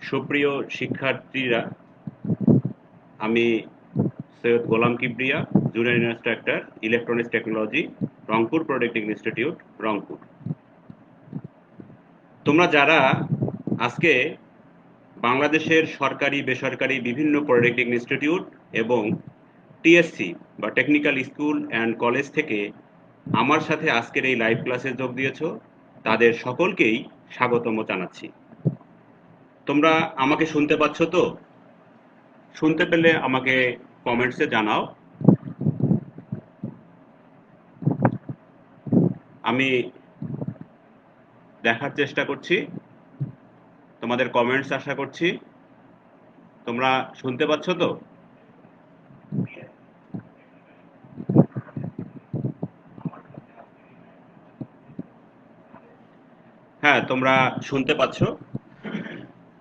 সুপ্রিয় শিক্ষার্থীরা, আমি সৈয়দ গোলাম কিবরিয়া, junior instructor, electronics technology, Rangpur polytechnic institute, Rangpur. তোমরা যারা আজকে বাংলাদেশের সরকারি বেসরকারি বিভিন্ন পলিটেকনিক ইনস্টিটিউট এবং টিএসসি বা টেকনিক্যাল স্কুল অ্যান্ড কলেজ থেকে আমার সাথে আজকের এই লাইভ ক্লাসে যোগ দিয়েছো, তাদের সকলকেই স্বাগতম জানাচ্ছি। তোমরা আমাকে শুনতে পাচ্ছ তো? শুনতে পেলে আমাকে কমেন্টসে জানাও। আমি দেখার চেষ্টা করছি, তোমাদের কমেন্টস আশা করছি। তোমরা শুনতে পাচ্ছ তো? হ্যাঁ, তোমরা শুনতে পাচ্ছ।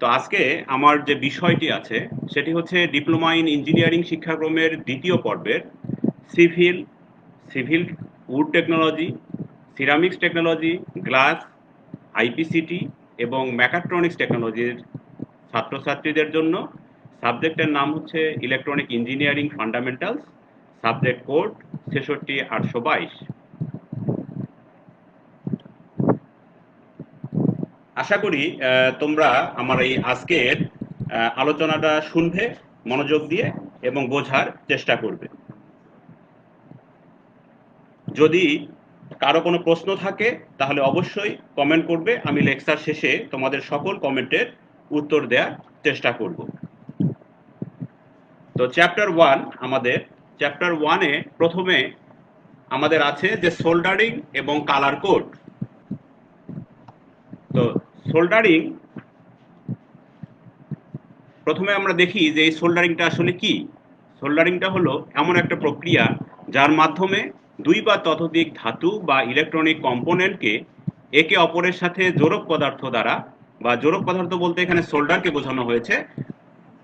তো আজকে আমার যে বিষয়টি আছে সেটি হচ্ছে ডিপ্লোমা ইন ইঞ্জিনিয়ারিং শিক্ষাক্রমের দ্বিতীয় পর্বের civil civil wood technology, ceramics technology, glass, IPCT এবং মেকাট্রনিক্স টেকনোলজির ছাত্রছাত্রীদের জন্য। সাবজেক্টের নাম হচ্ছে electronic engineering fundamentals, subject code 66822। আশা করি তোমরা আমার এই আজকের আলোচনাটা শুনবে মনোযোগ দিয়ে এবং বোঝার চেষ্টা করবে। যদি কারো কোনো প্রশ্ন থাকে তাহলে অবশ্যই কমেন্ট করবে, আমি লেকচার শেষে তোমাদের সকল কমেন্টের উত্তর দেওয়ার চেষ্টা করব। তো চ্যাপ্টার 1, আমাদের চ্যাপ্টার 1-এ প্রথমে আমাদের আছে যে সোল্ডারিং এবং কালার কোড। তো সোল্ডারিং, প্রথমে আমরা দেখি যে এই সোল্ডারিংটা আসলে কি। সোল্ডারিংটা হলো এমন একটা প্রক্রিয়া যার মাধ্যমে দুই বা ততোধিক ধাতু বা ইলেকট্রনিক কম্পোনেন্টকে একে অপরের সাথে জোড়ক পদার্থ দ্বারা, বা জোড়ক পদার্থ বলতে এখানে সোল্ডারকে বোঝানো হয়েছে,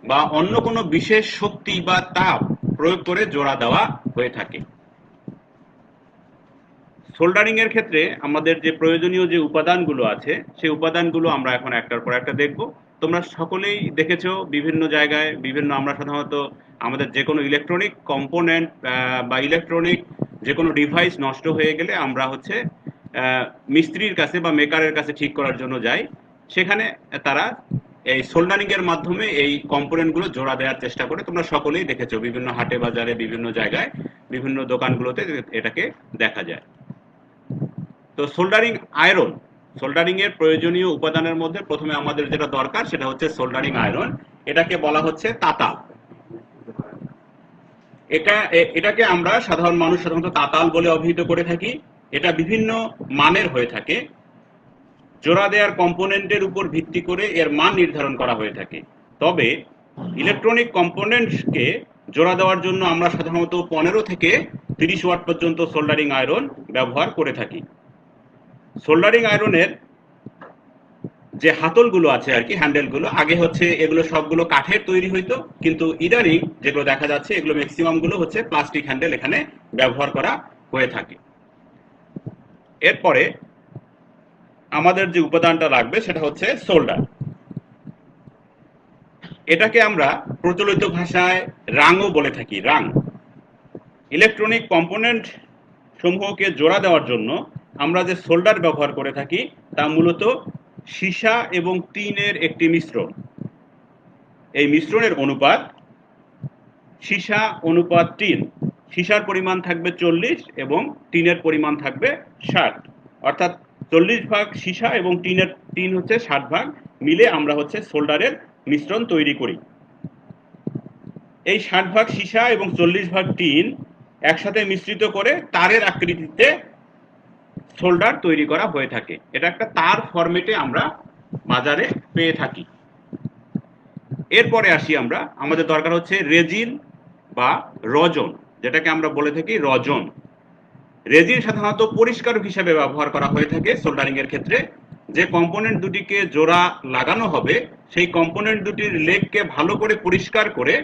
বা অন্য কোনো বিশেষ শক্তি বা তাপ প্রয়োগ করে জোড়া দেওয়া হয়ে থাকে। সোল্ডারিং এর ক্ষেত্রে আমাদের যে প্রয়োজনীয় যে উপাদানগুলো আছে সেই উপাদানগুলো আমরা এখন একটার পর একটা দেখব। তোমরা সকলেই দেখেছো বিভিন্ন জায়গায় বিভিন্ন, আমরা সাধারণত আমাদের যে কোনো ইলেকট্রনিক কম্পোনেন্ট বা ইলেকট্রনিক যে কোনো ডিভাইস নষ্ট হয়ে গেলে আমরা হচ্ছে মিস্ত্রির কাছে বা মেকারের কাছে ঠিক করার জন্য যাই। সেখানে তারা এই সোল্ডারিং এর মাধ্যমে এই কম্পোনেন্টগুলো জোড়া দেওয়ার চেষ্টা করে। তোমরা সকলেই দেখেছো বিভিন্ন হাটে বাজারে, বিভিন্ন জায়গায়, বিভিন্ন দোকানগুলোতে এটাকে দেখা যায়। তো সোল্ডারিং আয়রন, সোল্ডারিং এর প্রয়োজনীয় উপাদানের মধ্যে প্রথমে আমাদের যেটা দরকার সেটা হচ্ছে সোল্ডারিং আয়রন। এটাকে বলা হচ্ছে তাতাল। এটাকে আমরা সাধারণ মানুষ সাধারণত তাতাল বলে অভিহিত করে থাকি। এটা বিভিন্ন মানের হয়ে থাকে। জোড়া দেওয়ার কম্পোনেন্টের উপর ভিত্তি করে এর মান নির্ধারণ করা হয়ে থাকে। তবে ইলেকট্রনিক কম্পোনেন্টসকে জোড়া দেওয়ার জন্য আমরা সাধারণত 15 থেকে 30 ওয়াট পর্যন্ত সোল্ডারিং আয়রন ব্যবহার করে থাকি। সোল্ডারিং আয়রনের যে হাতলগুলো আছে আর কি, হ্যান্ডেলগুলো, আগে হচ্ছে এগুলো সবগুলো কাঠের তৈরি হইতো, কিন্তু ইদানিং যেগুলো দেখা যাচ্ছে এগুলো ম্যাক্সিমাম গুলো হচ্ছে প্লাস্টিক হ্যান্ডেল এখানে ব্যবহার করা হয়ে থাকে। এরপরে আমাদের যে উপাদানটা লাগবে সেটা হচ্ছে সোল্ডার। এটাকে আমরা প্রচলিত ভাষায় রাংও বলে থাকি, রাং। ইলেকট্রনিক কম্পোনেন্ট সমূহকে জোড়া দেওয়ার জন্য আমরা যে সোল্ডার ব্যবহার করে থাকি তা মূলত সীসা এবং টিনের একটি মিশ্রণ। এই মিশ্রণের অনুপাত সীসা অনুপাত টিন। সীসার পরিমাণ থাকবে 40 এবং টিনের পরিমাণ থাকবে 60, অর্থাৎ 40 ভাগ সীসা এবং টিন হচ্ছে 60 ভাগ, মিলে আমরা হচ্ছে সোল্ডারের মিশ্রণ তৈরি করি। এই 60 ভাগ সীসা এবং 40 ভাগ টিন একসাথে মিশ্রিত করে তারের আকৃতিতে সোল্ডার তৈরি করা হয়ে থাকে। এটা একটা তার ফরম্যাটে আমরা বাজারে পেয়ে থাকি। এরপরে আসি আমরা, আমাদের দরকার হচ্ছে রেজিন বা রজন, যেটাকে আমরা বলে থাকি রজন। রেজিন সাধারণত পরিষ্কারক হিসেবে ব্যবহার করা হয়ে থাকে সোল্ডারিং এর ক্ষেত্রে। যে কম্পোনেন্ট দুটিকে জোড়া লাগানো হবে সেই কম্পোনেন্ট দুটির লেগকে ভালো করে পরিষ্কার করে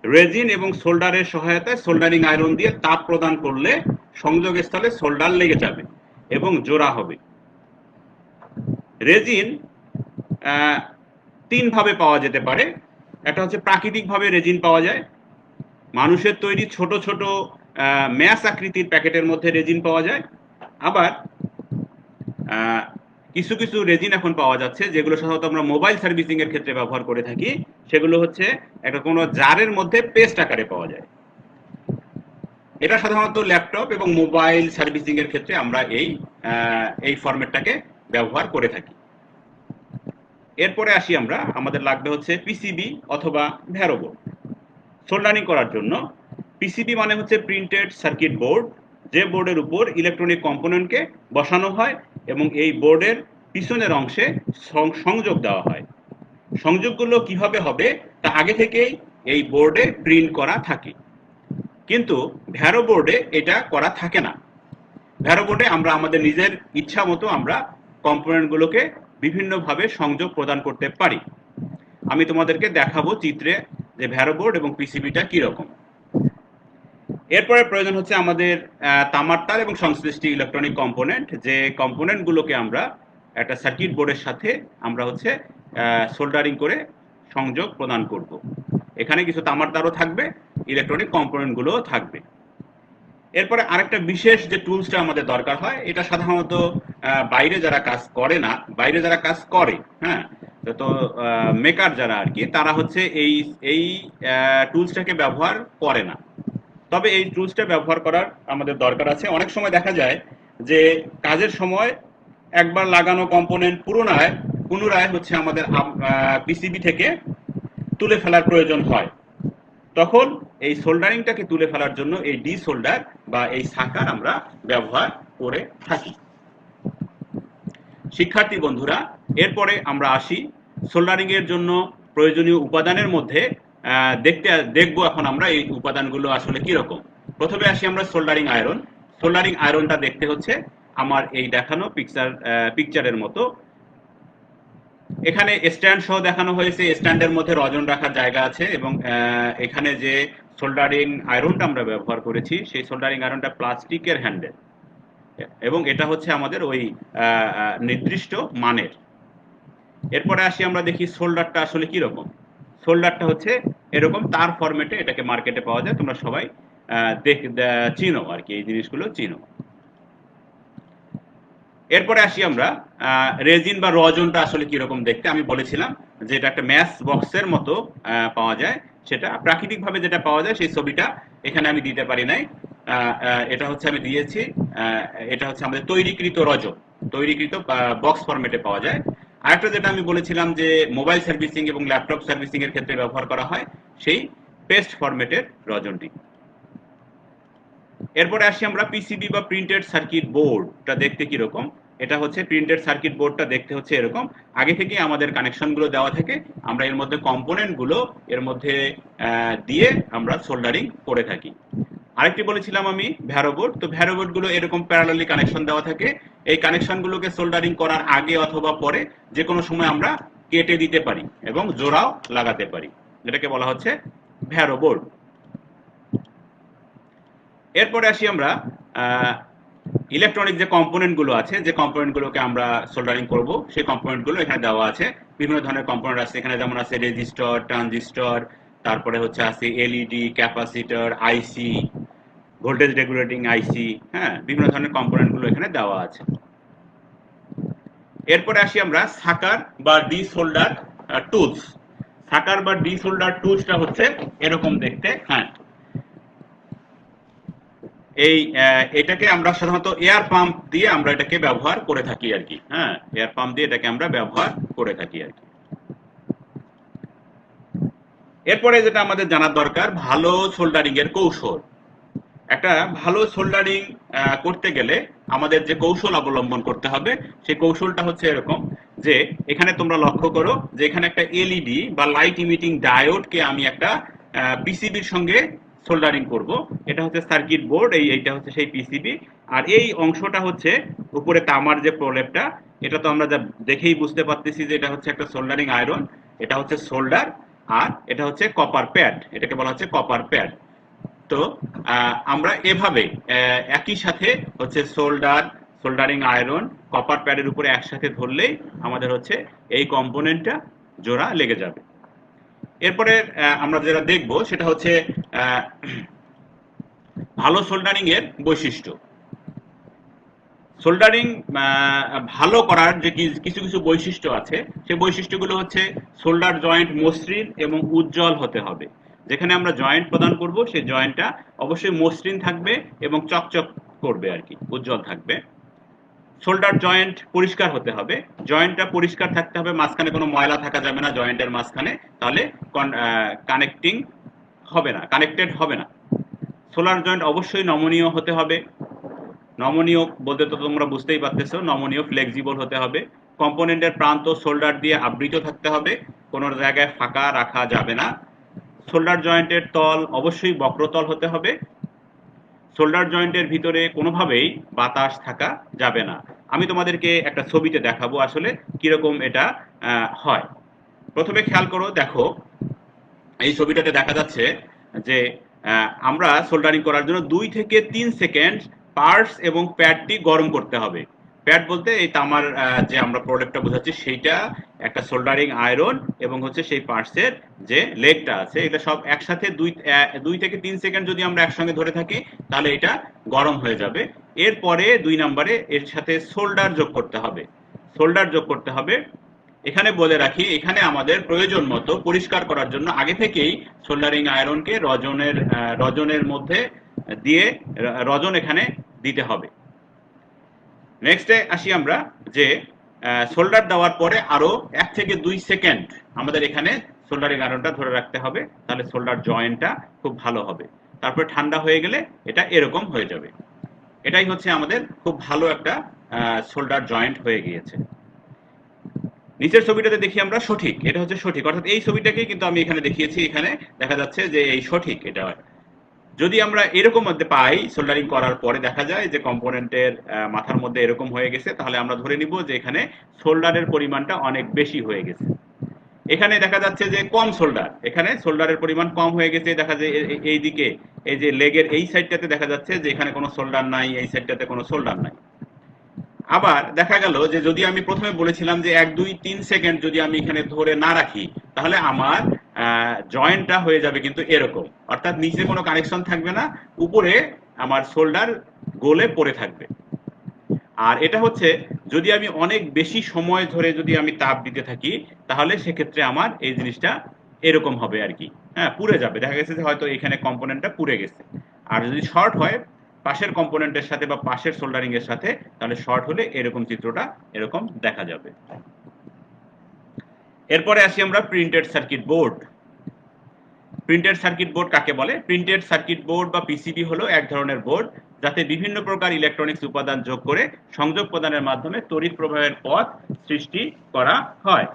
রেজিন এবং সোল্ডারের সহায়তায় সোল্ডারিং আয়রন দিয়ে তাপ প্রদান করলে সংযোগস্থলে সোল্ডার লেগে যাবে এবং জোড়া হবে। রেজিন তিন ভাবে পাওয়া যেতে পারে। একটা হচ্ছে প্রাকৃতিকভাবে রেজিন পাওয়া যায়, মানুষের তৈরি ছোট ছোট ম্যাচ আকৃতির প্যাকেটের মধ্যে রেজিন পাওয়া যায়, আবার কিছু কিছু রেজিন এখন পাওয়া যাচ্ছে যেগুলো সাধারণত আমরা মোবাইল সার্ভিসিং এর ক্ষেত্রে ব্যবহার করে থাকি। সেগুলো হচ্ছে একটা কোনো জারের মধ্যে পেস্ট আকারে পাওয়া যায়। এটা সাধারণত ল্যাপটপ এবং মোবাইল সার্ভিসিং এর ক্ষেত্রে আমরা এই ফরম্যাটটাকে ব্যবহার করে থাকি। এরপরে আসি আমরা, আমাদের লাগবে হচ্ছে পিসিবি অথবা ভ্যারো বোর্ড। সোল্ডারিং করার জন্য পিসিবি মানে হচ্ছে প্রিন্টেড সার্কিট বোর্ড, যে বোর্ডের উপর ইলেকট্রনিক কম্পোনেন্টকে বসানো হয় এবং এই বোর্ডের পিছনের অংশে সংযোগ দেওয়া হয়। সংযোগগুলো কিভাবে হবে তা আগে থেকেই এই বোর্ডে প্রিন্ট করা থাকে, কিন্তু ভ্যারো বোর্ডে এটা করা থাকে না। ভ্যারো বোর্ডে আমরা আমাদের নিজের ইচ্ছা মতো আমরা কম্পোনেন্টগুলোকে বিভিন্নভাবে সংযোগ প্রদান করতে পারি। আমি তোমাদেরকে দেখাবো চিত্রে যে ভ্যারো বোর্ড এবং পিসিবিটা কিরকম। এরপরে প্রয়োজন হচ্ছে আমাদের তামার তার এবং সংশ্লিষ্ট ইলেকট্রনিক কম্পোনেন্ট, যে কম্পোনেন্টগুলোকে আমরা একটা সার্কিট বোর্ডের সাথে আমরা হচ্ছে সোল্ডারিং করে সংযোগ প্রদান করব। এখানে কিছু তামার তারও থাকবে, ইলেকট্রনিক কম্পোনেন্টগুলোও থাকবে। এরপরে আরেকটা বিশেষ যে টুলসটা আমাদের দরকার হয়, এটা সাধারণত বাইরে যারা কাজ করে না, বাইরে যারা কাজ করে, হ্যাঁ, তো মেকার যারা আর কি, তারা হচ্ছে এই টুলসটাকে ব্যবহার করে না। তবে এই টুলসটা ব্যবহার করার আমাদের দরকার আছে। অনেক সময় দেখা যায় যে কাজের সময় একবার লাগানো কম্পোনেন্ট পুনরায় হচ্ছে আমাদের পিসিবি থেকে তুলে ফেলার প্রয়োজন হয়। তখন এই সোল্ডারিংটাকে তুলে ফেলার জন্য এই ডি সোল্ডার বা এই সাকার আমরা ব্যবহার করে থাকি। শিক্ষার্থী বন্ধুরা, এরপরে আমরা আসি সোল্ডারিং এর জন্য প্রয়োজনীয় উপাদানের মধ্যে। দেখবো এখন আমরা এই উপাদানগুলো আসলে কি রকম। প্রথমে আসি আমরা সোল্ডারিং আয়রন। সোল্ডারিং আয়রনটা দেখতে হচ্ছে আমার এই দেখানো পিকচারের মতো। এখানে স্ট্যান্ড সহ দেখানো হয়েছে, স্ট্যান্ডের মধ্যে রজন রাখার জায়গা আছে এবং এখানে যে সোল্ডারিং আয়রনটা আমরা ব্যবহার করেছি সেই সোল্ডারিং আয়রনটা প্লাস্টিকের হ্যান্ডেল এবং এটা হচ্ছে আমাদের ওই নির্দিষ্ট মানের। এরপরে আসি আমরা দেখি সোল্ডারটা আসলে কি রকম। সোল্ডারটা হচ্ছে এরকম তার ফরম্যাটে, এটাকে মার্কেটে পাওয়া যায়, তোমরা সবাই চিনো আর কি, এই জিনিসগুলো চিনো। এরপরে আসি আমরা রেজিন বা রজনটা আসলে কিরকম দেখতে। আমি বলেছিলাম যে এটা একটা ম্যাচ বক্সের মতো পাওয়া যায়, সেটা প্রাকৃতিকভাবে যেটা পাওয়া যায় সেই ছবিটা এখানে আমি দিতে পারি নাই। এটা হচ্ছে আমি দিয়েছি, এটা হচ্ছে আমাদের তৈরিকৃত রজন, তৈরিকৃত বক্স ফরম্যাটে পাওয়া যায়। আরেকটা যেটা আমি বলেছিলাম যে মোবাইল সার্ভিসিং এবং ল্যাপটপ সার্ভিসিং এর ক্ষেত্রে ব্যবহার করা হয়, সেই পেস্ট ফরম্যাটের রজনটি। এরপরে আসি আমরা পিসিবি বা প্রিন্টেড সার্কিট বোর্ডটা দেখতে কিরকম। এটা হচ্ছে প্রিন্টেড সার্কিট বোর্ডটা দেখতে হচ্ছে এরকম। আগে থেকে আমাদের কানেকশনগুলো দেওয়া থাকে, আমরা এর মধ্যে কম্পোনেন্টগুলো এর মধ্যে দিয়ে আমরা সোল্ডারিং করে থাকি। আরেকটি বলেছিলাম আমি ভ্যারো বোর্ড। তো ভ্যারো বোর্ডগুলো এরকম প্যারালালি কানেকশন দেওয়া থাকে। এই কানেকশনগুলোকে সোল্ডারিং করার আগে অথবা পরে যে কোনো সময় আমরা কেটে দিতে পারি এবং জোড়াও লাগাতে পারি, যেটাকে বলা হচ্ছে ভ্যারো বোর্ড। এরপরে আসি আমরা ইলেকট্রনিক যে কম্পোনেন্টগুলো আছে, যে কম্পোনেন্টগুলোকে আমরা সোল্ডারিং করব, সেই কম্পোনেন্টগুলো এখানে দেওয়া আছে। বিভিন্ন ধরনের কম্পোনেন্ট আছে এখানে, যেমন আছে রেজিস্টর, ট্রানজিস্টর, তারপরে হচ্ছে আছে এলইডি, ক্যাপাসিটর, আইসি, ভোল্টেজ রেগুলেটিং আইসি, হ্যাঁ, বিভিন্ন ধরনের কম্পোনেন্টগুলো এখানে দেওয়া আছে। এরপরে আসি আমরা সাকার বা ডি সোল্ডার টুলস। সাকার বা ডি সোল্ডার টুলসটা হচ্ছে এরকম দেখতে, হ্যাঁ। এটাকে আমরা সাধারণত এয়ার পাম্প দিয়ে আমরা এটাকে ব্যবহার করে থাকি আর কি, হ্যাঁ, এয়ার পাম্প দিয়ে এটাকে আমরা ব্যবহার করে থাকি আর কি। এরপরে যেটা আমাদের জানার দরকার, ভালো সোল্ডারিং এর কৌশল। একটা ভালো সোল্ডারিং করতে গেলে আমাদের যে কৌশল অবলম্বন করতে হবে সেই কৌশলটা হচ্ছে এরকম যে এখানে তোমরা লক্ষ্য করো যে এখানে একটা এলইডি বা লাইট ইমিটিং ডায়োডকে আমি একটা পিসিবির সঙ্গে সোল্ডারিং করব। এটা হচ্ছে সার্কিট বোর্ড, এইটা হচ্ছে সেই পিসিবি। আর এই অংশটা হচ্ছে উপরে তামার যে প্রলেপটা, এটা তো আমরা যা দেখেই বুঝতে পারতেছি যে এটা হচ্ছে একটা সোল্ডারিং আয়রন, এটা হচ্ছে সোল্ডার, আর এটা হচ্ছে কপার প্যাড, এটাকে বলা হচ্ছে কপার প্যাড। তো আমরা এভাবে একই সাথে হচ্ছে সোল্ডারিং আয়রন কপার প্যাডের উপরে একসাথে ধরলেই আমাদের হচ্ছে এই কম্পোনেন্টটা জোড়া লেগে যাবে। এরপরে আমরা যেটা দেখব সেটা হচ্ছে ভালো সোল্ডারিং এর বৈশিষ্ট্য। সোল্ডারিং ভালো করার যে কিছু কিছু বৈশিষ্ট্য আছে, সেই বৈশিষ্ট্যগুলো হচ্ছে সোল্ডার জয়েন্ট মসৃণ এবং উজ্জ্বল হতে হবে। যেখানে আমরা জয়েন্ট প্রদান করব সেই জয়েন্টটা অবশ্যই মসৃণ থাকবে এবং চকচক করবে আর কি, উজ্জ্বল থাকবে। শোল্ডার জয়েন্ট পরিষ্কার হতে হবে, জয়েন্টটা পরিষ্কার থাকতে হবে, মাঝখানে কোনো ময়লা থাকা যাবে না জয়েন্টের মাঝখানে, তাহলে কানেক্টিং হবে না, কানেক্টেড হবে না। সোলার জয়েন্ট অবশ্যই নমনীয় হতে হবে। নমনীয় বলতে তো তোমরা বুঝতেই পারতেছো, নমনীয় ফ্লেক্সিবল হতে হবে। কম্পোনেন্টের প্রান্ত শোল্ডার দিয়ে আবৃত থাকতে হবে, কোনো জায়গায় ফাঁকা রাখা যাবে না। শোল্ডার জয়েন্টের তল অবশ্যই বক্রতল হতে হবে। শোল্ডার জয়েন্টের ভিতরে কোনোভাবেই বাতাস থাকা যাবে না। আমি তোমাদেরকে একটা ছবিতে দেখাবো আসলে কিরকম এটা হয়। প্রথমে খেয়াল করো, দেখো এই ছবিটাতে দেখা যাচ্ছে যে আমরা সোল্ডারিং করার জন্য 2 থেকে 3 সেকেন্ড পার্টস এবং প্যাডটি গরম করতে হবে। প্যাড বলতে এই তামার যে আমরা প্রোডাক্টটা বোঝাচ্ছি সেইটা, একটা সোল্ডারিং আয়রন এবং হচ্ছে সেই পার্টসের যে লেগটা আছে, এটা সব একসাথে 2 থেকে 3 সেকেন্ড যদি আমরা একসঙ্গে ধরে থাকি তাহলে এটা গরম হয়ে যাবে। এরপরে 2 নম্বরে এর সাথে সোল্ডার যোগ করতে হবে। সোল্ডার যোগ করতে হবে। এখানে বলে রাখি, এখানে আমাদের প্রয়োজন মতো পরিষ্কার করার জন্য আগে থেকেই সোল্ডারিং আয়রনকে রজনের মধ্যে দিয়ে রজন এখানে দিতে হবে। নেক্সটে আসি আমরা যে সোল্ডার দেওয়ার পরে আরো 1 থেকে 2 সেকেন্ড আমাদের এখানে সোল্ডারিং আয়রনটা ধরে রাখতে হবে, তাহলে সোল্ডার জয়েন্টটা খুব ভালো হবে। তারপরে ঠান্ডা হয়ে গেলে এটা এরকম হয়ে যাবে। এটাই হচ্ছে আমাদের খুব ভালো একটা সোল্ডার জয়েন্ট হয়ে গিয়েছে। নিচের ছবিটাতে দেখি আমরা সঠিক, এটা হচ্ছে সঠিক, অর্থাৎ এই ছবিটাকেই কিন্তু আমি এখানে দেখিয়েছি। এখানে দেখা যাচ্ছে যে এই সঠিক। এটা যদি আমরা এরকম মধ্যে পাই, সোল্ডারিং করার পরে দেখা যায় যে কম্পোনেন্টের মাথার মধ্যে এরকম হয়ে গেছে, তাহলে আমরা ধরে নিব যে এখানে সোল্ডারের পরিমাণটা অনেক বেশি হয়ে গেছে। এখানে দেখা যাচ্ছে যে কম সোল্ডার, এখানে সোল্ডারের পরিমাণ কম হয়ে গেছে। দেখা যায় এই দিকে এই যে লেগের এই সাইডটাতে দেখা যাচ্ছে যে এখানে কোনো সোল্ডার নাই, এই সাইডটাতে কোনো সোল্ডার নাই। আবার দেখা গেল যে যদি আমি প্রথমে বলেছিলাম যে 1 2 3 সেকেন্ড যদি আমি এখানে ধরে না রাখি, তাহলে আমার জয়েন্টটা হয়ে যাবে কিন্তু এরকম, অর্থাৎ নিচে কোনো কানেকশন থাকবে না, উপরে আমার শোল্ডার গোলে পড়ে থাকবে। আর এটা হচ্ছে যদি আমি অনেক বেশি সময় ধরে যদি আমি তাপ দিতে থাকি, তাহলে সেক্ষেত্রে আমার এই জিনিসটা এরকম হবে আর কি, হ্যাঁ, পুড়ে যাবে। দেখা গেছে যে হয়তো এখানে কম্পোনেন্টটা পুড়ে গেছে। আর যদি শর্ট হয় পাশের কম্পোনেন্টের সাথে বা পাশের সোল্ডারিং এর সাথে, তাহলে শর্ট হলে এরকম চিত্রটা এরকম দেখা যাবে। এরপরে আসি আমরা printed circuit board. Printed circuit board কাকে বলে? প্রিন্টেড সার্কিট বোর্ড বা পিসিবি হলো এক ধরনের বোর্ড যাতে বিভিন্ন প্রকার ইলেকট্রনিক্স উপাদান যোগ করে সংযোগ প্রদানের মাধ্যমে তড়িৎ প্রবাহের পথ সৃষ্টি করা হয়।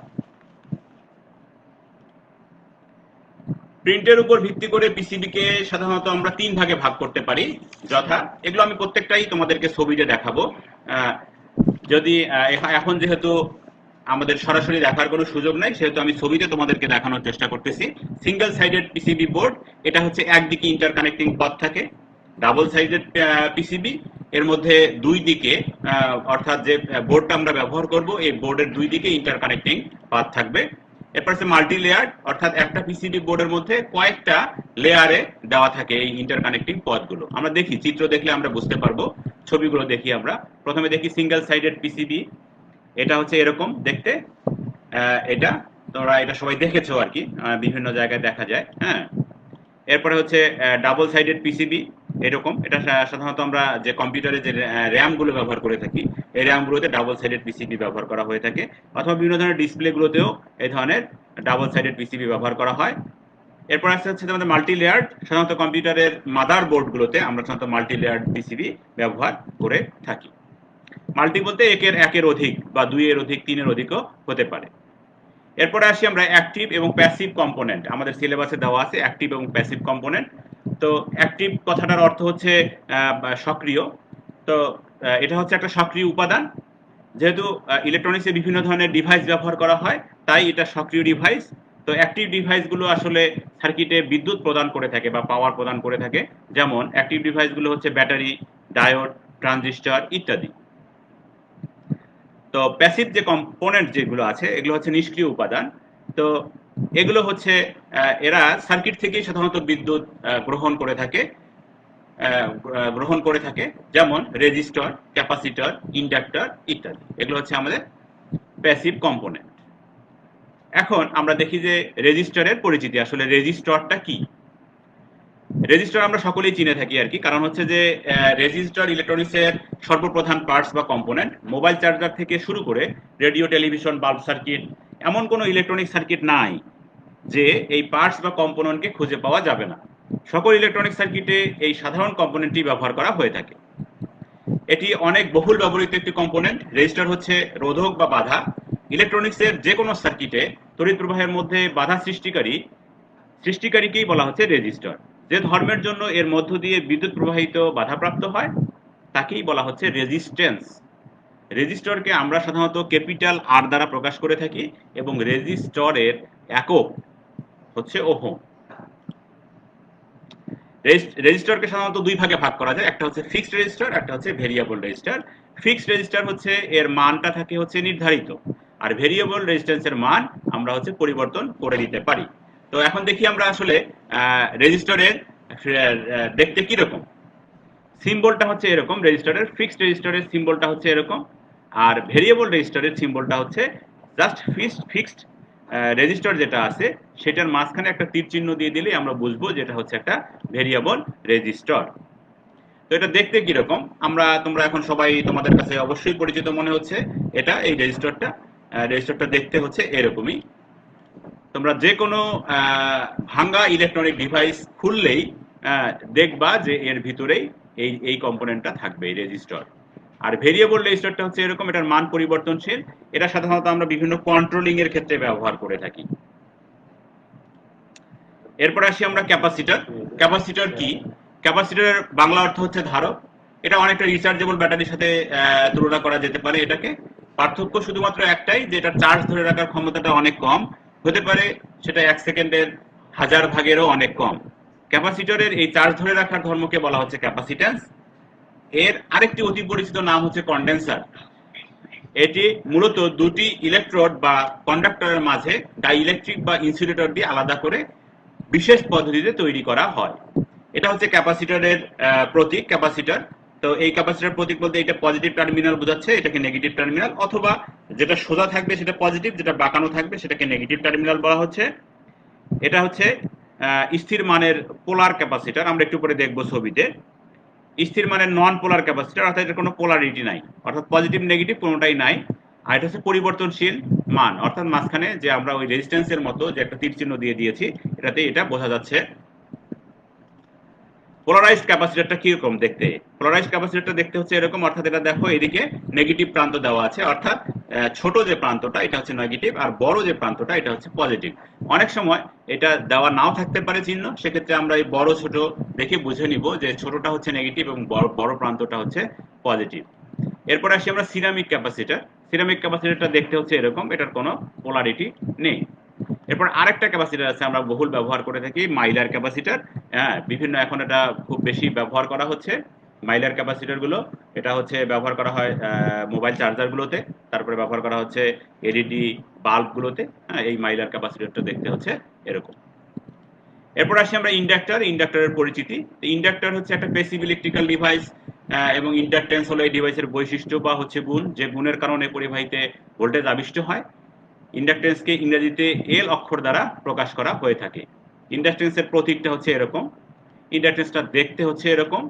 প্রিন্টের উপর ভিত্তি করে পিসিবি কে সাধারণত আমরা 3 ভাগে ভাগ করতে পারি, যথা, এগুলো আমি প্রত্যেকটাই তোমাদেরকে ছবিতে দেখাবো। যদি এখন যেহেতু আমাদের সরাসরি দেখার কোনো সুযোগ নাই, সেহেতু আমি ছবিতে তোমাদেরকে দেখানোর চেষ্টা করতেছি। সিঙ্গেল সাইডেড পিসিবি বোর্ড, এটা হচ্ছে একদিকে ইন্টারকানেক্টিং পথ থাকে। ডাবল সাইডেড পিসিবি, এর মধ্যে দুই দিকে অর্থাৎ যে বোর্ডটা আমরা ব্যবহার করব এই বোর্ডের দুই দিকে ইন্টারকানেক্টিং পাথ থাকবে। এরপর আছে মাল্টি লেয়ার, অর্থাৎ একটা পিসিবি বোর্ডের মধ্যে কয়েকটা লেয়ারে দেওয়া থাকে এই ইন্টারকানেক্টিং পথগুলো। আমরা দেখি, চিত্র দেখলে আমরা বুঝতে পারবো। ছবিগুলো দেখি আমরা। প্রথমে দেখি সিঙ্গেল সাইডেড পিসিবি, এটা হচ্ছে এরকম দেখতে। এটা তোমরা এটা সবাই দেখেছো আর কি, বিভিন্ন জায়গায় দেখা যায়, হ্যাঁ। এরপরে হচ্ছে ডাবল সাইডেড পিসিবি, এরকম। এটা সাধারণত আমরা যে কম্পিউটারে যে র্যাম গুলো ব্যবহার করে থাকি, এই র্যাম গুলোতে ডাবল সাইডেড পিসিবি ব্যবহার করা হয়ে থাকে, অথবা বিভিন্ন ধরনের ডিসপ্লে গুলোতেও এই ধরনের ডাবল সাইডেড পিসিবি ব্যবহার করা হয়। এরপর আসছে হচ্ছে আমাদের মাল্টি লেয়ার, সাধারণত কম্পিউটারের মাদার বোর্ড গুলোতে আমরা সাধারণত মাল্টি লেয়ার পিসিবি ব্যবহার করে থাকি। মাল্টি বলতে একের অধিক বা 2 এর অধিক, 3 এর অধিকও হতে পারে। এরপরে আসি আমরা অ্যাক্টিভ এবং প্যাসিভ কম্পোনেন্ট। আমাদের সিলেবাসে দেওয়া আছে অ্যাক্টিভ এবং প্যাসিভ কম্পোনেন্ট। তো অ্যাক্টিভ কথাটার অর্থ হচ্ছে সক্রিয়। তো এটা হচ্ছে একটা সক্রিয় উপাদান। যেহেতু ইলেকট্রনিক্সে বিভিন্ন ধরনের ডিভাইস ব্যবহার করা হয়, তাই এটা সক্রিয় ডিভাইস। তো অ্যাক্টিভ ডিভাইসগুলো আসলে সার্কিটে বিদ্যুৎ প্রদান করে থাকে বা পাওয়ার প্রদান করে থাকে। যেমন অ্যাক্টিভ ডিভাইসগুলো হচ্ছে ব্যাটারি, ডায়োড, ট্রানজিস্টর ইত্যাদি। তো প্যাসিভ যে কম্পোনেন্ট যেগুলো আছে এগুলো হচ্ছে নিষ্ক্রিয় উপাদান। তো এগুলো হচ্ছে এরা সার্কিট থেকেই সাধারণত বিদ্যুৎ গ্রহণ করে থাকে, যেমন রেজিস্টর, ক্যাপাসিটর, ইন্ডাক্টর ইত্যাদি। এগুলো হচ্ছে আমাদের প্যাসিভ কম্পোনেন্ট। এখন আমরা দেখি যে রেজিস্টরের পরিচিতি, আসলে রেজিস্টরটা কি। রেজিস্টর আমরা সকলেই চিনে থাকি আর কি, কারণ হচ্ছে যে রেজিস্টর ইলেকট্রনিক্সের সর্বপ্রধান পার্টস বা কম্পোনেন্ট। মোবাইল চার্জার থেকে শুরু করে রেডিও, টেলিভিশন, বাল্ব সার্কিট, এমন কোনো ইলেকট্রনিক সার্কিট নাই যে এই পার্টস বা কম্পোনেন্টকে খুঁজে পাওয়া যাবে না। সকল ইলেকট্রনিক সার্কিটে এই সাধারণ কম্পোনেন্টটি ব্যবহার করা হয়ে থাকে। এটি অনেক বহুল ব্যবহৃত একটি কম্পোনেন্ট। রেজিস্টর হচ্ছে রোধক বা বাধা। ইলেকট্রনিক্সের যে কোনো সার্কিটে তড়িৎ প্রবাহের মধ্যে বাধা সৃষ্টিকারীকেই বলা হচ্ছে রেজিস্টর। যে ধর্মের জন্য এর মধ্য দিয়ে বিদ্যুৎ প্রবাহিত বাধাপ্রাপ্ত হয় তাকেই বলা হচ্ছে রেজিস্ট্যান্স। রেজিস্টরকে আমরা সাধারণত ক্যাপিটাল আর দ্বারা প্রকাশ করে থাকি এবং রেজিস্টরের একক হচ্ছে ওহম। রেজিস্টরকে সাধারণত দুই ভাগে ভাগ করা যায়, একটা হচ্ছে ফিক্সড রেজিস্টার, একটা হচ্ছে ভেরিয়েবল রেজিস্টার। ফিক্সড রেজিস্টার হচ্ছে এর মানটা থাকে হচ্ছে নির্ধারিত, আর ভেরিয়েবল রেজিস্ট্যান্সের মান আমরা হচ্ছে পরিবর্তন করে দিতে পারি। তো এখন দেখি আমরা আসলে রেজিস্টরের দেখতে কি রকম। সিম্বলটা হচ্ছে এরকম, রেজিস্টরের ফিক্সড রেজিস্টরের সিম্বলটা হচ্ছে এরকম, আর ভেরিয়েবল রেজিস্টরের সিম্বলটা হচ্ছে জাস্ট ফিক্সড রেজিস্টর যেটা আছে সেটার মাঝখানে একটা তীর চিহ্ন দিয়ে দিলেই আমরা বুঝবো যে এটা হচ্ছে একটা ভেরিয়েবল রেজিস্টর। তো এটা দেখতে কিরকম তোমরা এখন সবাই, তোমাদের কাছে অবশ্যই পরিচিত মনে হচ্ছে এটা, এই রেজিস্টরটা দেখতে হচ্ছে এরকমই। তোমরা যে কোনো ভাঙ্গা ইলেকট্রনিক ডিভাইস খুললেই দেখবা যে এর ভিতরেই এই কম্পোনেন্টটা থাকবে, এই রেজিস্টর। আর ভেরিয়েবল রেজিস্টরটা হচ্ছে এরকম, এটার মান পরিবর্তনশীল। এটা সাধারণত আমরা বিভিন্ন কন্ট্রোলিং এর ক্ষেত্রে ব্যবহার করে থাকি। এরপর আসি আমরা ক্যাপাসিটর। ক্যাপাসিটর কি? ক্যাপাসিটরের বাংলা অর্থ হচ্ছে ধারক। এটা অনেকটা রিচার্জেবল ব্যাটারির সাথে তুলনা করা যেতে পারে এটাকে। পার্থক্য শুধুমাত্র একটাই, যে এটার চার্জ ধরে রাখার ক্ষমতাটা অনেক কম হতে পারে, সেটা 1 সেকেন্ডের 1000 ভাগেরও অনেক কম। ক্যাপাসিটরের এই চার্জ ধরে রাখার ধর্মকে বলা হচ্ছে ক্যাপাসিট্যান্স। এর আরেকটি অতি পরিচিত নাম হচ্ছে কন্ডেন্সার। এটি মূলত দুটি ইলেকট্রোড বা কন্ডাক্টরের মাঝে ডাইইলেকট্রিক বা ইনসুলেটর দিয়ে আলাদা করে বিশেষ পদ্ধতিতে তৈরি করা হয়। এটা হচ্ছে ক্যাপাসিটরের প্রতীক, ক্যাপাসিটর। তো এই ক্যাপাসিটর প্রতীক বলতে এটা পজিটিভ টার্মিনাল বোঝাচ্ছে, এটাকে নেগেটিভ টার্মিনাল, অথবা যেটা সোজা থাকবে সেটা পজিটিভ, যেটা বাঁকানো থাকবে সেটাকে নেগেটিভ টার্মিনাল বলা হচ্ছে। এটা হচ্ছে স্থির মানের পোলার ক্যাপাসিটর, আমরা একটু পরে দেখবো ছবিতে। স্থির মানের নন পোলার ক্যাপাসিটর, অর্থাৎ এটার কোনো পোলারিটি নাই, অর্থাৎ পজিটিভ নেগেটিভ কোনোটাই নাই। আর এটা হচ্ছে পরিবর্তনশীল মান, অর্থাৎ মাঝখানে যে আমরা ওই রেজিস্ট্যান্সের মতো যে একটা তীর চিহ্ন দিয়ে দিয়েছি, এটাতে এটা বোঝা যাচ্ছে। পোলারাইজড ক্যাপাসিটরটা কিরকম দেখতে? পোলারাইজড ক্যাপাসিটরটা দেখতে হচ্ছে এরকম, অর্থাৎ এটা দেখো এদিকে নেগেটিভ প্রান্ত দেওয়া আছে, অর্থাৎ ছোট যে প্রান্তটা এটা হচ্ছে নেগেটিভ, আর বড় যে প্রান্তটা এটা হচ্ছে পজিটিভ। অনেক সময় এটা দেওয়া নাও থাকতে পারে চিহ্ন, সেক্ষেত্রে আমরা এই বড় ছোট দেখে বুঝে নিব যে ছোটটা হচ্ছে নেগেটিভ এবং বড় প্রান্তটা হচ্ছে পজিটিভ। এরপর আসি আমরা সিরামিক ক্যাপাসিটর। সিরামিক ক্যাপাসিটরটা দেখতে হচ্ছে এরকম, এটার কোনো পোলারিটি নেই। এরপর আরেকটা ক্যাপাসিটর আছে, আমরা বহুল ব্যবহার করে থাকি, মাইলার ক্যাপাসিটর। হ্যাঁ, বিভিন্ন এখন এটা খুব বেশি ব্যবহার করা হচ্ছে মাইলার ক্যাপাসিটর গুলো। এটা হচ্ছে ব্যবহার করা হয় মোবাইল চার্জার গুলোতে, তারপরে ব্যবহার করা হচ্ছে এলইডি বাল্ব গুলোতে। হ্যাঁ, এই মাইলার ক্যাপাসিটরটা দেখতে হচ্ছে এরকম। এরপর আসি আমরা ইন্ডাক্টর। ইন্ডাক্টরের পরিচিতি। ইন্ডাক্টর হচ্ছে একটা প্যাসিভ ইলেকট্রিক্যাল ডিভাইস, এবং ইন্ডাকটেন্স হলো এই ডিভাইসের বৈশিষ্ট্য বা হচ্ছে গুণ, যে গুণের কারণে পরিবাহীতে ভোল্টেজ আবিষ্ট হয়। ইন্ডাকটেন্সকে ইংরেজিতে এল অক্ষর দ্বারা প্রকাশ করা হয়ে থাকে। ইন্ডাকটেন্সের প্রতীকটা হচ্ছে এরকম, ইন্ডাকটেন্সটা দেখতে হচ্ছে এরকম।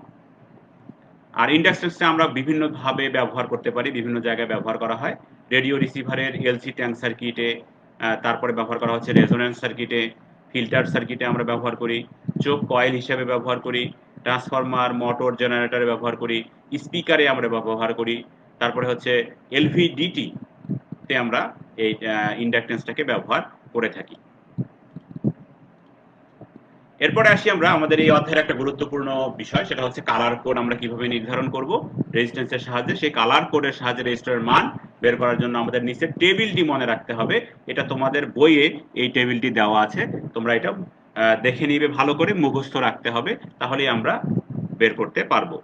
আর ইন্ডাকটেন্সটা আমরা বিভিন্নভাবে ব্যবহার করতে পারি, বিভিন্ন জায়গায় ব্যবহার করা হয়। রেডিও রিসিভারের এলসি ট্যাঙ্ক সার্কিটে, তারপরে ব্যবহার করা হচ্ছে রেজোন্যান্স সার্কিটে, ফিল্টার সার্কিটে আমরা ব্যবহার করি, চোখ কয়েল হিসেবে ব্যবহার করি, ট্রান্সফরমার, মোটর, জেনারেটরে ব্যবহার করি, স্পিকারে আমরা ব্যবহার করি। তারপরে হচ্ছে এলভিডিটি তে আমরা এই ইন্ডাকটেন্সটাকে ব্যবহার করে থাকি। এরপরে আসি আমরা আমাদের এই অধ্যায়ের একটা গুরুত্বপূর্ণ বিষয়, সেটা হচ্ছে কালার কোড আমরা কিভাবে নির্ধারণ করব রেজিস্ট্যান্সের সাহায্যে। সেই কালার কোডের সাহায্যে রেজিস্টরের মান বের করার জন্য আমাদের নিচে টেবিলটি মনে রাখতে হবে। এটা তোমাদের বইয়ে এই টেবিলটি দেওয়া আছে, তোমরা এটা দেখে নিবে, ভালো করে মুখস্থ রাখতে হবে, তাহলেই আমরা বের করতে পারবো।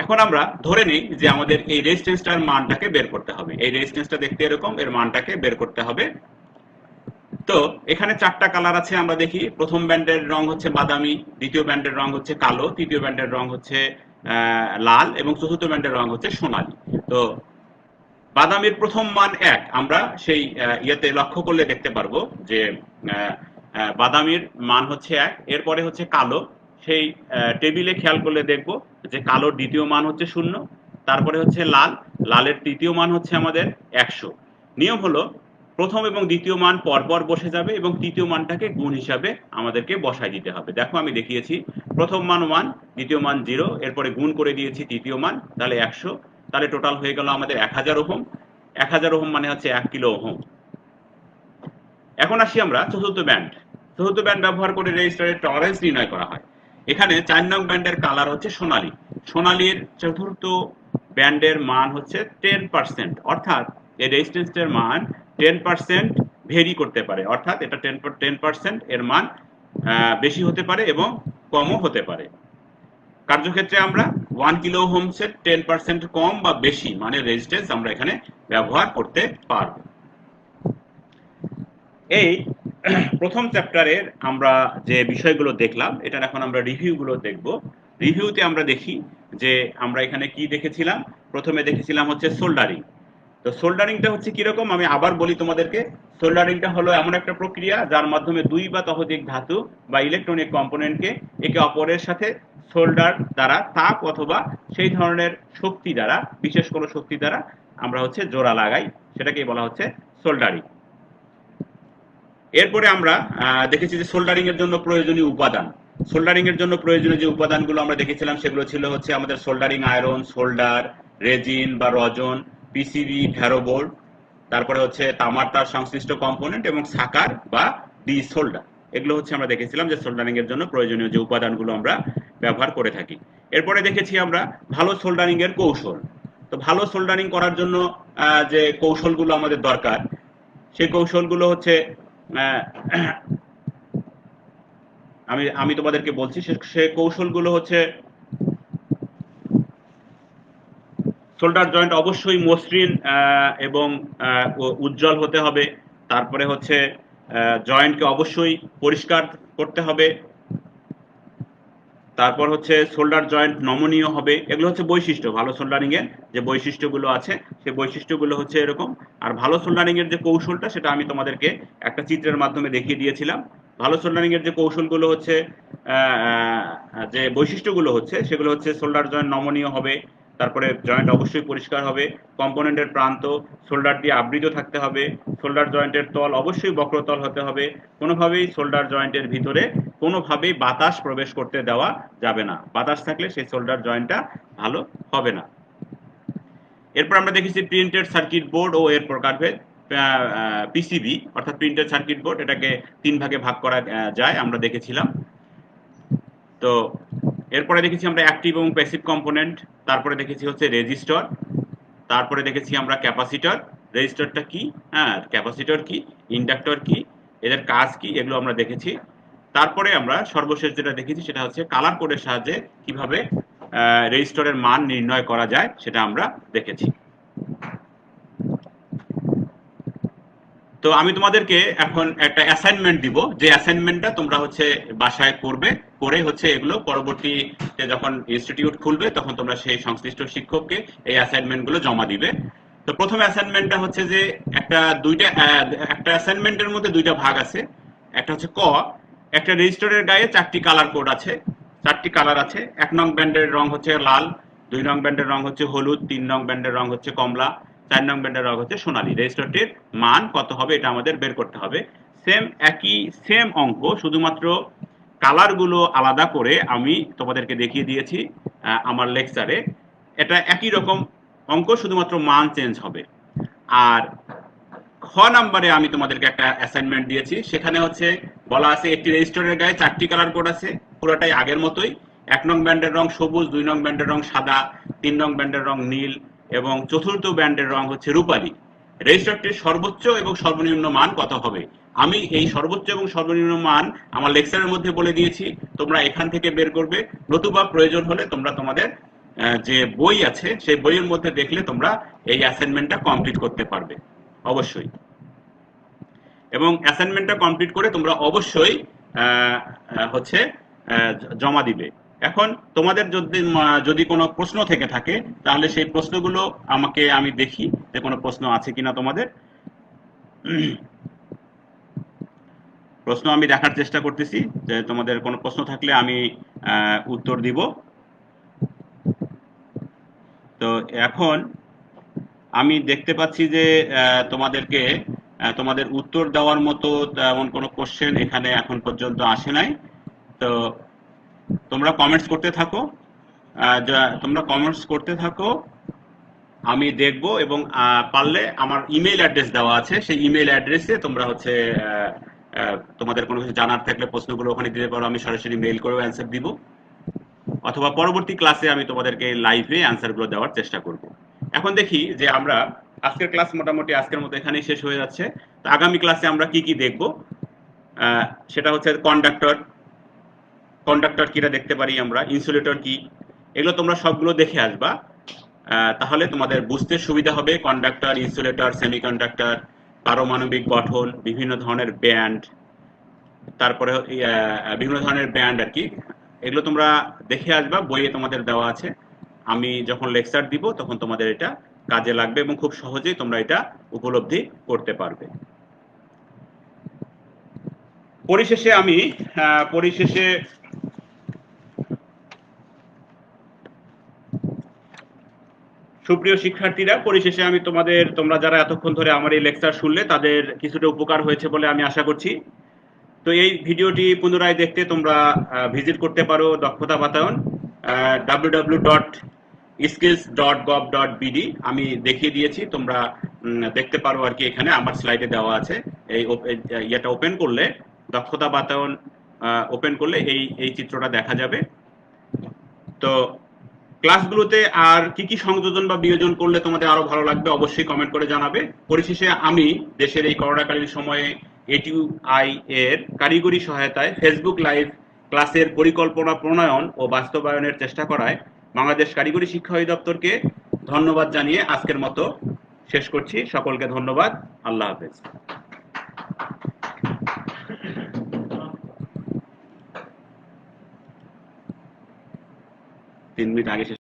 এখন আমরা ধরে নিই যে আমাদের এই রেজিস্ট্যান্সটার মানটাকে বের করতে হবে। এই রেজিস্ট্যান্সটা দেখতে এরকম, এর মানটাকে বের করতে হবে। তো তো এখানে 4টা কালার আছে, আমরা দেখি। প্রথম ব্যান্ডের রং হচ্ছে বাদামি, দ্বিতীয় ব্যান্ডের রং হচ্ছে কালো, তৃতীয় ব্যান্ডের রং হচ্ছে লাল এবং চতুর্থ ব্যান্ডের রং হচ্ছে সোনালী। তো বাদামির প্রথম মান 1, আমরা সেই ইয়েতে লক্ষ্য করলে দেখতে পারবো যে বাদামির মান হচ্ছে 1। এরপরে হচ্ছে কালো, সেই টেবিলে খেয়াল করলে দেখব যে কালোর দ্বিতীয় মান হচ্ছে 0। তারপরে হচ্ছে লাল, লালের তৃতীয় মান হচ্ছে আমাদের 100। নিয়ম হলো প্রথম এবং দ্বিতীয় মান পরপর বসে যাবে এবং তৃতীয় মানটাকে গুণ হিসাবে আমাদেরকে বসায় দিতে হবে। দেখো আমি দেখিয়েছি, প্রথম মান 1, দ্বিতীয় মান 0, এরপরে গুণ করে দিয়েছি তৃতীয় মান, তাহলে 100। তাহলে টোটাল হয়ে গেল আমাদের 1000 ওহম। 1000 ওহম মানে হচ্ছে 1 কিলো ওহম। এখন আসি আমরা চতুর্থ ব্যান্ড। চতুর্থ ব্যান্ড ব্যবহার করে রেজিস্টারের টলারেন্স নির্ণয় করা হয়। এখানে 4 নং ব্যান্ডের কালার হচ্ছে সোনালী। সোনালীর চতুর্থ ব্যান্ডের মান হচ্ছে 10%, অর্থাৎ এই রেজিস্ট্যান্সের মান 10% ভেরি করতে পারে, অর্থাৎ এটা 10% এর মান বেশি হতে পারে এবং কমও হতে পারে। কার্যক্ষেত্রে আমরা 1 কিলো ওহমসের 10% কম বা বেশি মানে রেজিস্ট্যান্স আমরা এখানে ব্যবহার করতে পারব। এই প্রথম চ্যাপ্টারের আমরা যে বিষয়গুলো দেখলাম, এটার এখন আমরা রিভিউগুলো দেখব। রিভিউতে আমরা দেখি যে আমরা এখানে কি দেখেছিলাম। প্রথমে দেখেছিলাম হচ্ছে সোল্ডারিং। তো সোল্ডারিংটা হচ্ছে কিরকম আমি আবার বলি তোমাদেরকে। সোল্ডারিংটা হলো এমন একটা প্রক্রিয়া যার মাধ্যমে দুই বা ততোধিক ধাতু বা ইলেকট্রনিক কম্পোনেন্টকে একে অপরের সাথে সোল্ডার দ্বারা, তাপ অথবা সেই ধরনের শক্তি দ্বারা, বিশেষ কোনো শক্তি দ্বারা আমরা হচ্ছে জোড়া লাগাই, সেটাকেই বলা হচ্ছে সোল্ডারিং। এরপরে আমরা দেখেছি যে সোল্ডারিং এর জন্য প্রয়োজনীয় উপাদান। সোল্ডারিং এর জন্য প্রয়োজনীয় যে উপাদানগুলো আমরা দেখেছিলাম সেগুলো ছিল হচ্ছে আমাদের সোল্ডারিং আয়রন, সোল্ডার, রেজিন বা রজন, পিসিবি, ফেরোবোর্ড, তারপরে হচ্ছে তামার তার সংশ্লিষ্ট কম্পোনেন্ট এবং সাকার বা ডি সোল্ডার। এগুলো হচ্ছে আমরা দেখেছিলাম যে সোল্ডারিং এর জন্য প্রয়োজনীয় যে উপাদানগুলো আমরা ব্যবহার করে থাকি। এরপরে দেখেছি আমরা ভালো সোল্ডারিং এর কৌশল। তো ভালো সোল্ডারিং করার জন্য যে কৌশলগুলো আমাদের দরকার, সেই কৌশলগুলো হচ্ছে আমি তোমাদেরকে বলছি। সে কৌশলগুলো হচ্ছে সোল্ডার জয়েন্ট অবশ্যই মসৃণ এবং উজ্জ্বল হতে হবে। তারপরে হচ্ছে জয়েন্টকে অবশ্যই পরিষ্কার করতে হবে। তারপর হচ্ছে সোল্ডার জয়েন্ট নমনীয় হবে। এগুলো হচ্ছে বৈশিষ্ট্য ভালো সোল্ডারিং এর। যে বৈশিষ্ট্যগুলো আছে সেই বৈশিষ্ট্যগুলো হচ্ছে এরকম। আর ভালো সোল্ডারিং এর যে কৌশলটা সেটা আমি তোমাদেরকে একটা চিত্রের মাধ্যমে দেখিয়ে দিয়েছিলাম। ভালো সোল্ডারিং এর যে কৌশলগুলো হচ্ছে, যে বৈশিষ্ট্যগুলো হচ্ছে সেগুলো হচ্ছে সোল্ডার জয়েন্ট নমনীয় হবে, তারপরে জয়েন্ট অবশ্যই পরিষ্কার হবে, কম্পোনেন্টের প্রান্ত সোল্ডার দিয়ে আবৃত থাকতে হবে, সোল্ডার জয়েন্টের তল অবশ্যই বক্রতল হতে হবে, কোনোভাবেই সোল্ডার জয়েন্টের ভিতরে কোনোভাবেই বাতাস প্রবেশ করতে দেওয়া যাবে না। বাতাস থাকলে সেই সোল্ডার জয়েন্টটা ভালো হবে না। এরপর আমরা দেখেছি প্রিন্টেড সার্কিট বোর্ড ও এর প্রকারভেদ। পিসিবি অর্থাৎ প্রিন্টেড সার্কিট বোর্ড, এটাকে 3 ভাগে ভাগ করা যায়, আমরা দেখেছিলাম। তো এরপরে দেখেছি আমরা অ্যাক্টিভ এবং প্যাসিভ কম্পোনেন্ট, তারপরে দেখেছি হচ্ছে রেজিস্টর, তারপরে দেখেছি আমরা ক্যাপাসিটর। রেজিস্টরটা কি, ক্যাপাসিটর কি, ইন্ডাক্টর কি, এদের কাজ কি, এগুলো আমরা দেখেছি। তারপরে আমরা সর্বশেষ যেটা দেখেছি সেটা হচ্ছে কালার কোডের সাহায্যে কিভাবে রেজিস্টরের মান নির্ণয় করা যায় সেটা আমরা দেখেছি। তো আমি তোমাদেরকে এখন একটা অ্যাসাইনমেন্ট দিব, যে অ্যাসাইনমেন্টটা তোমরা হচ্ছে বাসায় করবে, করে হচ্ছে এগুলো পরবর্তীতে যখন ইনস্টিটিউট খুলবে তখন তোমরা সেই সংশ্লিষ্ট শিক্ষককে এই অ্যাসাইনমেন্টগুলো জমা দিবে। তো প্রথম অ্যাসাইনমেন্টটা হচ্ছে যে একটা অ্যাসাইনমেন্টের মধ্যে দুইটা ভাগ আছে। একটা হচ্ছে ক, একটা রেজিস্টরের গায়ে 4টি কালার কোড আছে, 4টি কালার আছে। 1 নং ব্যান্ডের রং হচ্ছে লাল, 2 নং ব্যান্ডের রং হচ্ছে হলুদ, 3 নং ব্যান্ডের রং হচ্ছে কমলা, 4 নং ব্যান্ডের রং হচ্ছে সোনালী। রেজিস্টরটির মান কত হবে এটা আমাদের বের করতে হবে। সেম অঙ্ক, শুধুমাত্র কালারগুলো আলাদা করে আমি তোমাদেরকে দেখিয়ে দিয়েছি আমার লেকচারে। এটা একই রকম অঙ্ক, শুধুমাত্র মান চেঞ্জ হবে। আর খ নাম্বারে আমি তোমাদেরকে একটা অ্যাসাইনমেন্ট দিয়েছি, সেখানে হচ্ছে বলা আছে একটি রেজিস্টরের গায়ে 4টি কালার কোড আছে, পুরোটাই আগের মতোই। 1 নং ব্যান্ডের রং সবুজ, 2 নং ব্যান্ডের রং সাদা, 3 নং ব্যান্ডের রং নীল এবং চতুর্থ ব্যান্ডের রং হচ্ছে রূপালী। রেজিস্টরটির সর্বোচ্চ এবং সর্বনিম্ন মান কত হবে? আমি এই সর্বোচ্চ এবং সর্বনিম্ন মান আমার লেকচারের মধ্যে বলে দিয়েছি, তোমরা এখান থেকে বের করবে। নতুবা প্রয়োজন হলে তোমরা তোমাদের যে বই আছে সেই বইয়ের মধ্যে দেখলে তোমরা এই অ্যাসাইনমেন্টটা কমপ্লিট করতে পারবে অবশ্যই। এবং অ্যাসাইনমেন্টটা কমপ্লিট করে তোমরা অবশ্যই হচ্ছে জমা দিবে। এখন তোমাদের যদি কোনো প্রশ্ন থেকে থাকে তাহলে সেই প্রশ্নগুলো আমাকে আমি দেখি যে কোনো প্রশ্ন আছে কিনা তোমাদের। প্রশ্ন আমি দেখার চেষ্টা করতেছি যে তোমাদের কোনো প্রশ্ন থাকলে আমি উত্তর দিব। তো এখন আমি দেখতে পাচ্ছি যে তোমাদেরকে তোমাদের উত্তর দেওয়ার মতো তেমন কোনো কোশ্চেন এখানে এখন পর্যন্ত আসে নাই। তো তোমরা কমেন্টস করতে থাকো, তোমরা কমেন্টস করতে থাকো, আমি দেখব এবং পারলে আমার ইমেল অ্যাড্রেস দেওয়া আছে, সেই ইমেল অ্যাড্রেসে তোমরা হচ্ছে তোমাদের কোনো কিছু জানার থাকলে প্রশ্নগুলো ওখানে দিতে পারো, আমি সরাসরি মেইল করেও অ্যান্সার দিব, অথবা পরবর্তী ক্লাসে আমি তোমাদেরকে লাইভে অ্যান্সারগুলো দেওয়ার চেষ্টা করব। এখন দেখি যে আমরা আজকের ক্লাস মোটামুটি আজকের মতো এখানেই শেষ হয়ে যাচ্ছে। তো আগামী ক্লাসে আমরা কি কি দেখব সেটা হচ্ছে কন্ডাক্টর, কন্ডাক্টর কিটা দেখতে পারি আমরা, ইনসুলেটর কি, এগুলো তোমরা সবগুলো দেখে আসবা। তাহলে তোমাদের বুঝতে সুবিধা হবে কন্ডাক্টর, ইনসুলেটর, সেমিকন্ডাক্টর, পারমাণবিক গঠন, বিভিন্ন ধরনের ব্যান্ড, তারপরে বিভিন্ন ধরনের ব্যান্ড আর কি, এগুলো তোমরা দেখে আসবা, বইয়ে তোমাদের দেওয়া আছে। আমি যখন লেকচার দিব তখন তোমাদের এটা কাজে লাগবে এবং খুব সহজেই তোমরা এটা উপলব্ধি করতে পারবে। পরিশেষে আমি সুপ্রিয় শিক্ষার্থীরা, পরিশেষে আমি তোমরা যারা এতক্ষণ ধরে আমার এই লেকচার শুনলে তাদের কিছুটা উপকার হয়েছে বলে আমি আশা করছি। তো এই ভিডিওটি পুনরায় দেখতে তোমরা ভিজিট করতে পারো দক্ষতা বাতায়ন www.skills.gov.bd। আমি দেখিয়ে দিয়েছি, তোমরা দেখতে পারো আর কি, এখানে আমার স্লাইডে দেওয়া আছে। এই ইয়েটা ওপেন করলে, দক্ষতা বাতায়ন ওপেন করলে এই চিত্রটা দেখা যাবে। তো ক্লাসগুলোতে আর কি কি সংযোজন বা বিয়োজন করলে তোমাদের আরো ভালো লাগবে অবশ্যই কমেন্ট করে জানাবে। পরিশেষে আমি দেশের এই করোনাকালীন সময়ে এটিউআই এর কারিগরি সহায়তায় ফেসবুক লাইভ ক্লাসের পরিকল্পনা প্রণয়ন ও বাস্তবায়নের চেষ্টা করায় বাংলাদেশ কারিগরি শিক্ষা অধিদপ্তরকে ধন্যবাদ জানিয়ে আজকের মতো শেষ করছি। সকলকে ধন্যবাদ। আল্লাহ হাফেজ। 3 মিনিট আগে শেষ